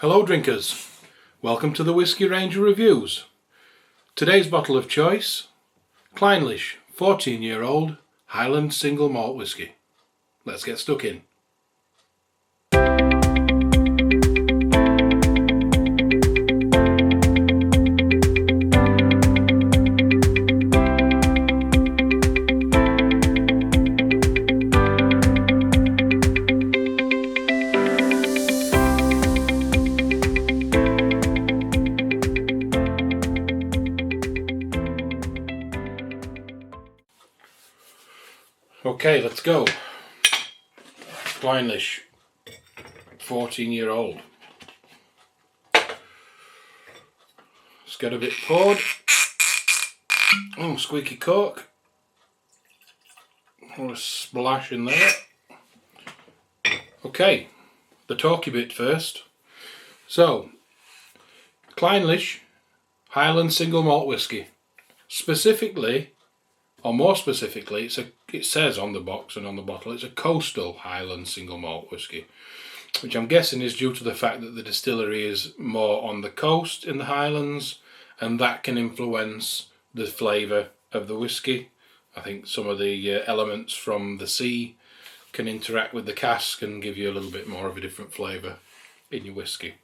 Hello drinkers, welcome to the Whiskey Ranger Reviews. Today's bottle of choice, Clynelish 14-year-old Highland single malt whisky. Let's get stuck in. Okay, let's go. Clynelish, 14-year-old. Let's get a bit poured. Oh, squeaky cork. Or a splash in there. Okay, the talky bit first. So, Clynelish Highland single malt whisky. Specifically, or more specifically, it says on the box and on the bottle, it's a coastal Highland single malt whisky, which I'm guessing is due to the fact that the distillery is more on the coast in the Highlands, and that can influence the flavour of the whisky. I think some of the elements from the sea can interact with the cask and give you a little bit more of a different flavour in your whisky.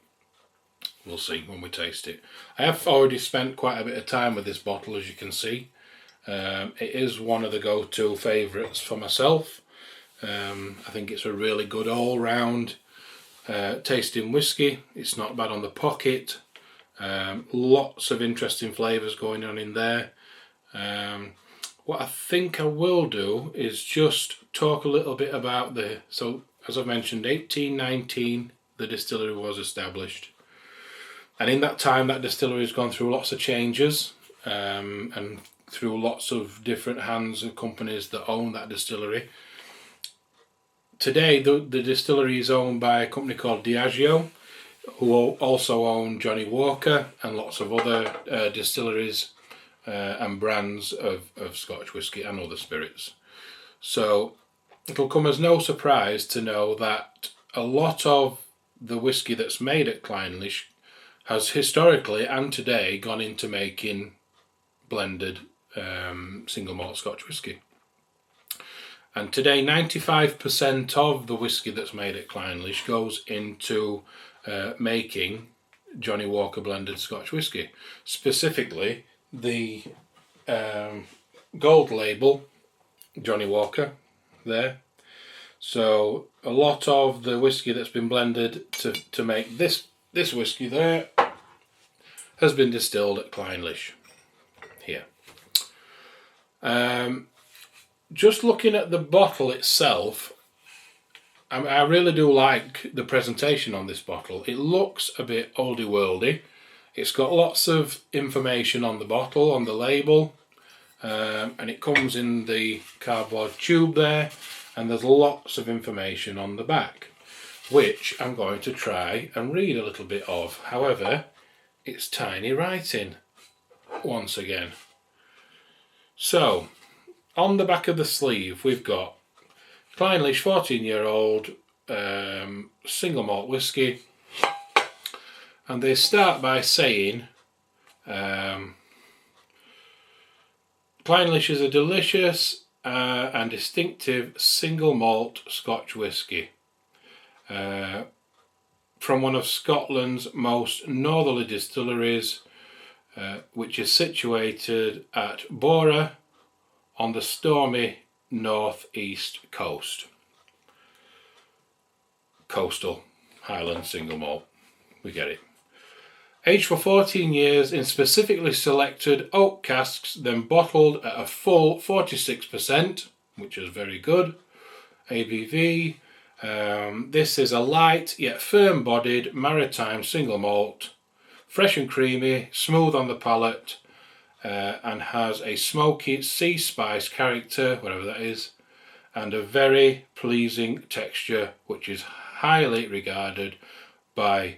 We'll see when we taste it. I have already spent quite a bit of time with this bottle, as you can see. It is one of the go-to favourites for myself. I think it's a really good all-round tasting whisky. It's not bad on the pocket. Lots of interesting flavours going on in there. What I think I will do is just talk a little bit about so as I've mentioned, 1819 the distillery was established, and in that time that distillery has gone through lots of changes, and through lots of different hands of companies that own that distillery. Today the distillery is owned by a company called Diageo, who also own Johnny Walker and lots of other distilleries and brands of Scotch whisky and other spirits. So it'll come as no surprise to know that a lot of the whisky that's made at Clynelish has historically and today gone into making blended single malt Scotch whisky. And today 95% of the whisky that's made at Clynelish goes into making Johnny Walker blended Scotch whisky. Specifically the gold label Johnny Walker there. So a lot of the whisky that's been blended to make this whisky there has been distilled at Clynelish here. Just looking at the bottle itself, I really do like the presentation on this bottle. It looks a bit oldie worldy. It's got lots of information on the bottle, on the label, and it comes in the cardboard tube there, and there's lots of information on the back, which I'm going to try and read a little bit of. However, it's tiny writing once again. So, on the back of the sleeve we've got Clynelish 14-year-old single malt whisky, and they start by saying Clynelish is a delicious and distinctive single malt Scotch whisky from one of Scotland's most northerly distilleries, which is situated at Bora on the stormy northeast coast. Coastal Highland single malt, we get it. Aged for 14 years in specifically selected oak casks, then bottled at a full 46%, which is very good ABV. This is a light yet firm-bodied maritime single malt, fresh and creamy, smooth on the palate, and has a smoky sea spice character, whatever that is, and a very pleasing texture, which is highly regarded by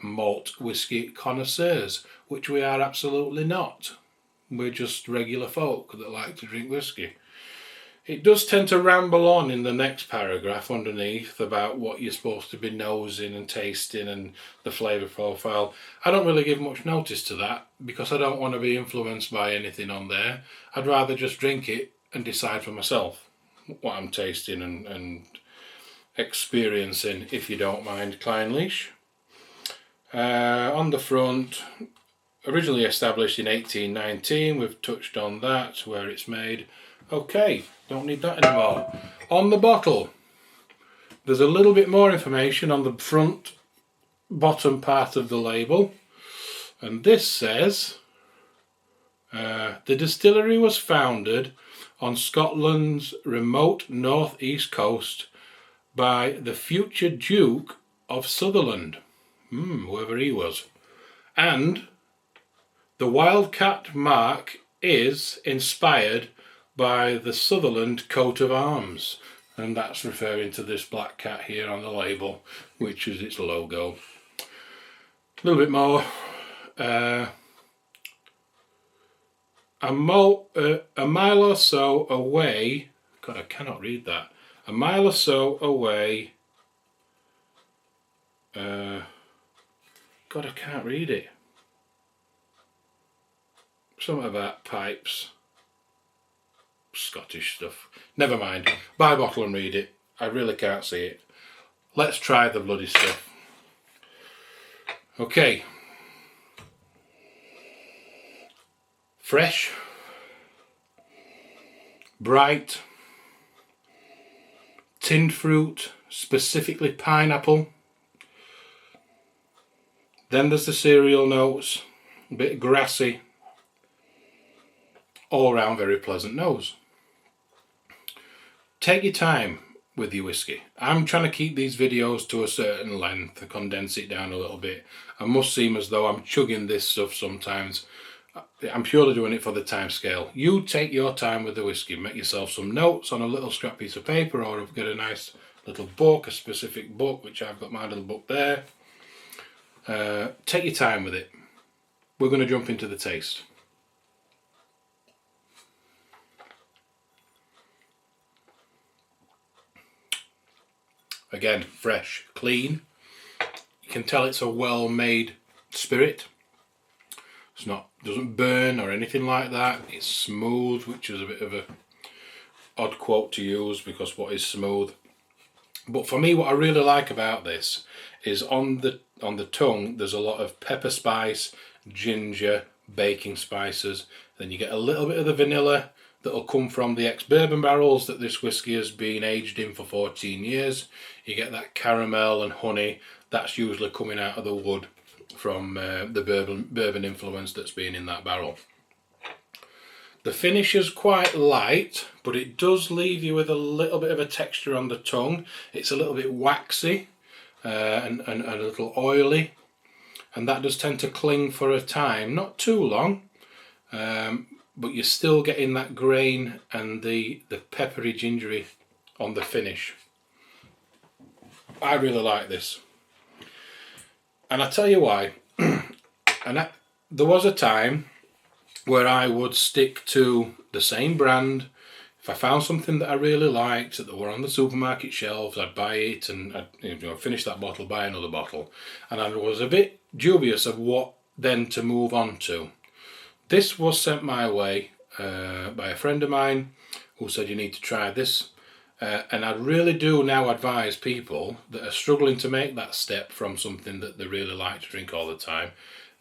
malt whisky connoisseurs, which we are absolutely not. We're just regular folk that like to drink whisky. It does tend to ramble on in the next paragraph underneath about what you're supposed to be nosing and tasting and the flavour profile. I don't really give much notice to that because I don't want to be influenced by anything on there. I'd rather just drink it and decide for myself what I'm tasting and experiencing, if you don't mind. Clynelish. On the front, originally established in 1819, we've touched on that, where it's made. Okay, don't need that anymore. On the bottle, there's a little bit more information on the front bottom part of the label, and this says the distillery was founded on Scotland's remote northeast coast by the future Duke of Sutherland, whoever he was, and the wildcat mark is inspired by the Sutherland coat of arms, and that's referring to this black cat here on the label, which is its logo. A little bit more. A mile or so away. God, I cannot read that. A mile or so away. God, I can't read it. Something about pipes. Scottish stuff. Never mind. Buy a bottle and read it. I really can't see it. Let's try the bloody stuff. Okay. Fresh. Bright. Tinned fruit, specifically pineapple. Then there's the cereal notes. A bit grassy. All round very pleasant nose. Take your time with your whiskey. I'm trying to keep these videos to a certain length to condense it down a little bit. I must seem as though I'm chugging this stuff sometimes. I'm purely doing it for the time scale. You take your time with the whiskey. Make yourself some notes on a little scrap piece of paper, or get a nice little book, a specific book, which I've got my little book there. Take your time with it. We're going to jump into the taste. Again, fresh, clean. You can tell it's a well-made spirit. It's not, doesn't burn or anything like that. It's smooth, which is a bit of a odd quote to use because what is smooth? But for me, what I really like about this is on the tongue, there's a lot of pepper spice, ginger, baking spices. Then you get a little bit of the vanilla that'll come from the ex-bourbon barrels that this whiskey has been aged in for 14 years. You get that caramel and honey. That's usually coming out of the wood from the bourbon influence that's been in that barrel. The finish is quite light, but it does leave you with a little bit of a texture on the tongue. It's a little bit waxy and a little oily, and that does tend to cling for a time, not too long, but you're still getting that grain and the peppery gingery on the finish. I really like this, and I tell you why. There was a time where I would stick to the same brand. If I found something that I really liked that were on the supermarket shelves, I'd buy it and I'd finish that bottle, buy another bottle. And I was a bit dubious of what then to move on to. This was sent my way by a friend of mine who said you need to try this. And I really do now advise people that are struggling to make that step from something that they really like to drink all the time.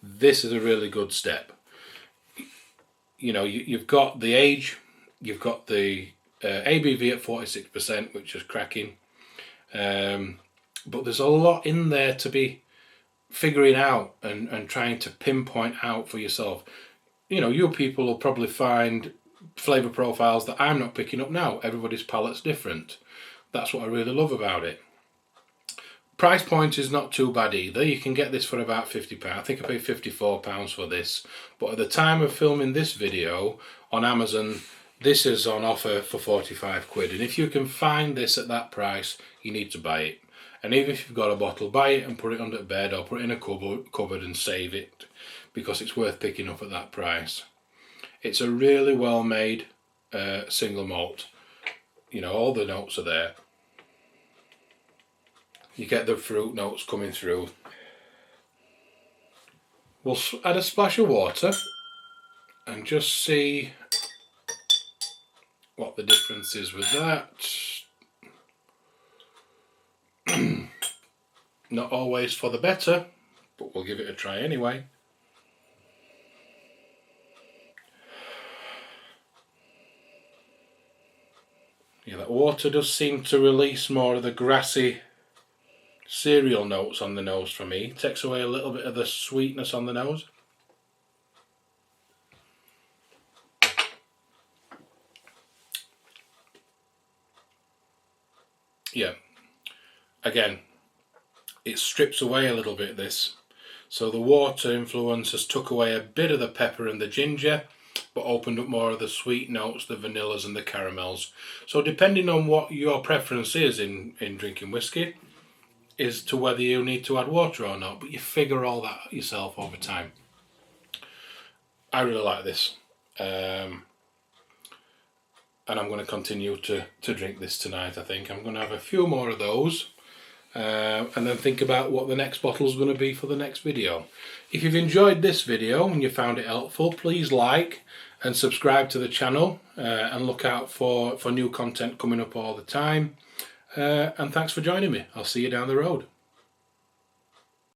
This is a really good step. You know, you've got the age, you've got the ABV at 46%, which is cracking. But there's a lot in there to be figuring out and trying to pinpoint out for yourself. You know, you people will probably find flavour profiles that I'm not picking up now. Everybody's palate's different. That's what I really love about it. Price point is not too bad either. You can get this for about £50. I think I paid £54 for this. But at the time of filming this video on Amazon, this is on offer for 45 quid. And if you can find this at that price, you need to buy it. And even if you've got a bottle, buy it and put it under bed or put it in a cupboard and save it, because it's worth picking up at that price. It's a really well made single malt. you know, all the notes are there. You get the fruit notes coming through. We'll add a splash of water and just see what the difference is with that. Not always for the better, but we'll give it a try anyway. Yeah, that water does seem to release more of the grassy cereal notes on the nose for me. It takes away a little bit of the sweetness on the nose. Yeah, again, it strips away a little bit this. So the water influence has took away a bit of the pepper and the ginger, but opened up more of the sweet notes, the vanillas and the caramels. So depending on what your preference is in drinking whiskey, is to whether you need to add water or not, but you figure all that yourself over time. I really like this. And I'm going to continue to drink this tonight. I think I'm going to have a few more of those and then think about what the next bottle is going to be for the next video. If you've enjoyed this video and you found it helpful, please like and subscribe to the channel and look out for new content coming up all the time. And thanks for joining me. I'll see you down the road.